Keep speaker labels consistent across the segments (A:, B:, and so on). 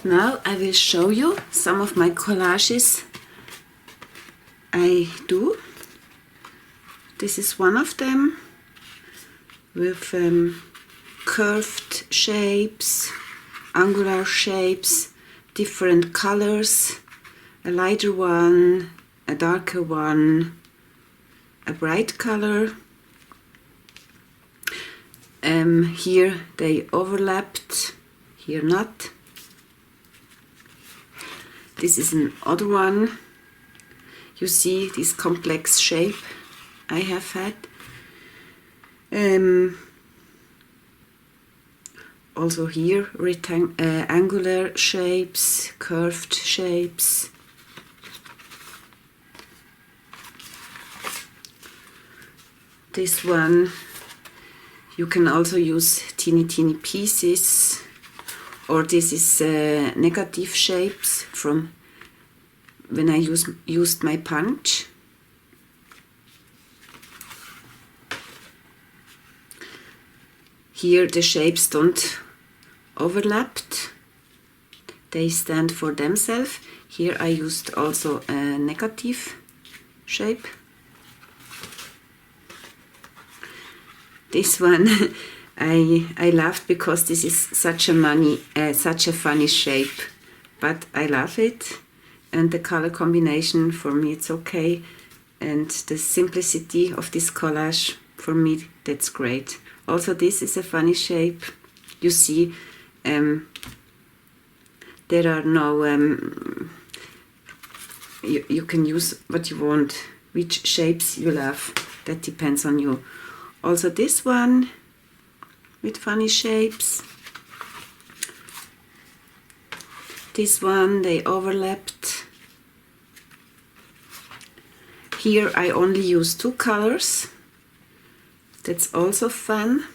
A: Now I will show you some of my collages I do. This is one of them with curved shapes, angular shapes, different colors, a lighter one, a darker one, a bright color. Here they overlapped, here not. This is an other one. You see this complex shape I have had. Also here angular shapes, curved shapes. This one you can also use teeny pieces, or this is negative shapes from when I used my punch. Here the shapes don't overlap, they stand for themselves. Here I used also a negative shape. This one I laughed because this is such a funny shape, but I love it, and the color combination, for me it's okay, and the simplicity of this collage, for me that's great. Also this is a funny shape. You see there are no you can use what you want, which shapes you love, that depends on you. Also this one with funny shapes. This one, they overlapped. Here I only use 2 colors. That's also fun.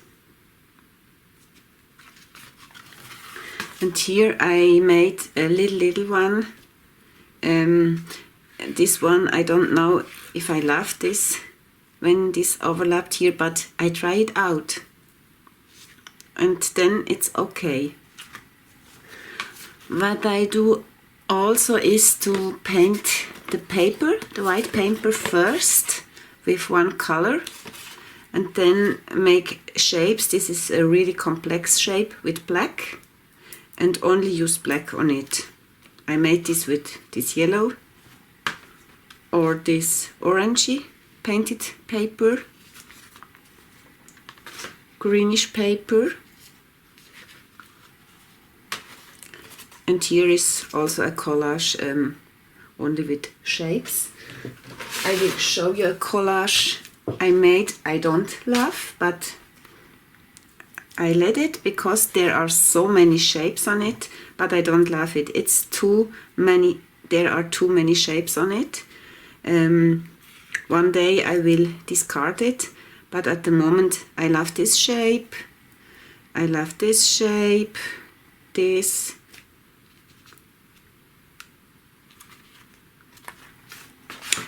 A: And here I made a little one. This one, I don't know if I love this when this overlapped here, but I try it out and then it's okay. What I do also is to paint the paper, the white paper first with one color, and then make shapes. This is a really complex shape with black, and only use black on it. I made this with this yellow or this orangey painted paper, greenish paper, and here is also a collage only with shapes. I will show you a collage I made. I don't love, but I let it because there are so many shapes on it, but I don't love it. It's too many, there are too many shapes on it. One day I will discard it, but at the moment I love this shape, I love this shape, this.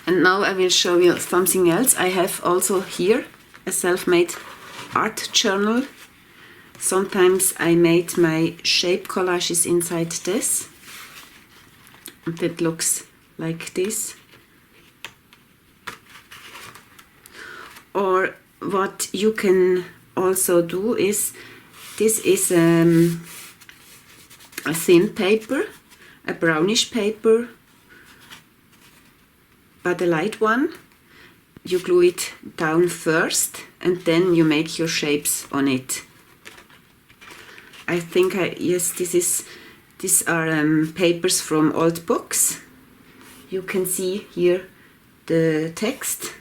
A: And now I will show you something else. I have also here a self-made art journal. Sometimes I made my shape collages inside this, and that looks like this. Or what you can also do is, this is a thin paper, a brownish paper, but a light one. You glue it down first and then you make your shapes on it. I think yes, these are papers from old books. You can see here the text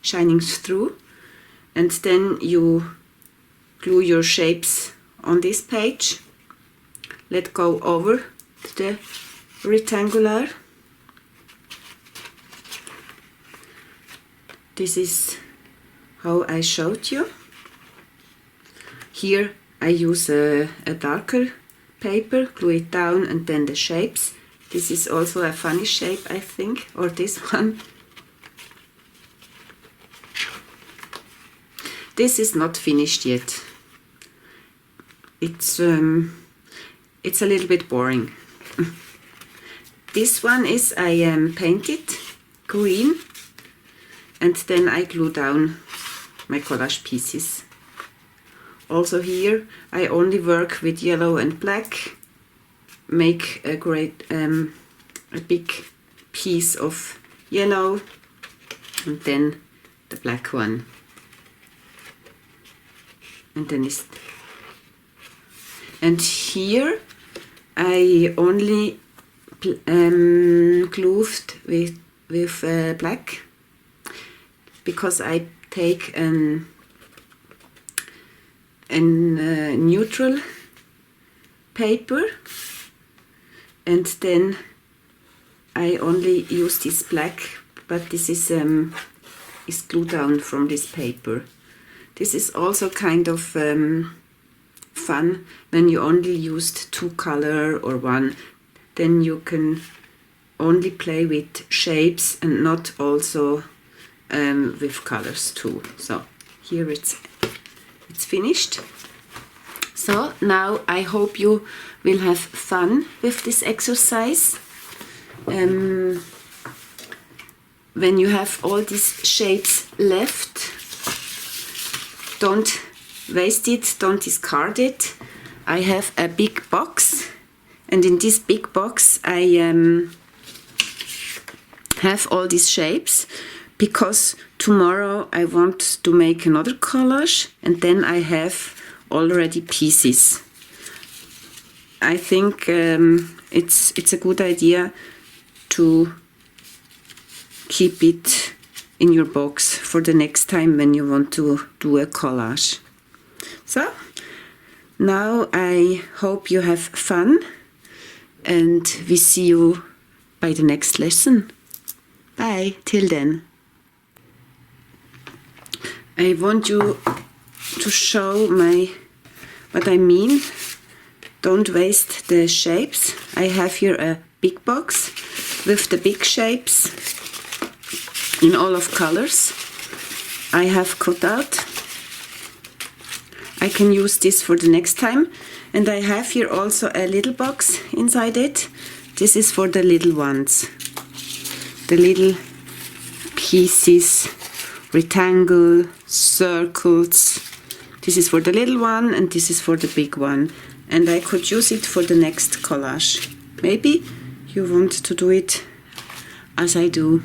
A: shining through, and then you glue your shapes on this page. Let go over the rectangular. This is how I showed you. Here I use a darker paper, glue it down, and then the shapes. This is also a funny shape, I think, or this one. This is not finished yet. It's a little bit boring. this one is I painted green, and then I glue down my collage pieces. Also here I only work with yellow and black, make a big piece of yellow and then the black one, and then and here I only glued with black, because I take a neutral paper, and then I only use this black, but this is glued down from this paper. This is also kind of fun when you only used 2 color or one, then you can only play with shapes and not also with colors too. So here it's finished. So now I hope you will have fun with this exercise. When you have all these shapes left, don't waste it, don't discard it. I have a big box, and in this big box I have all these shapes, because tomorrow I want to make another collage, and then I have already pieces. I think it's a good idea to keep it in your box for the next time when you want to do a collage. So now I hope you have fun, and we see you by the next lesson. Bye, till then. I want you to show what I mean. Don't waste the shapes. I have here a big box with the big shapes in all of colors. I have cut out. I can use this for the next time. And I have here also a little box inside it. This is for the little ones. The little pieces, rectangle, circles. This is for the little one and this is for the big one. And I could use it for the next collage. Maybe you want to do it as I do.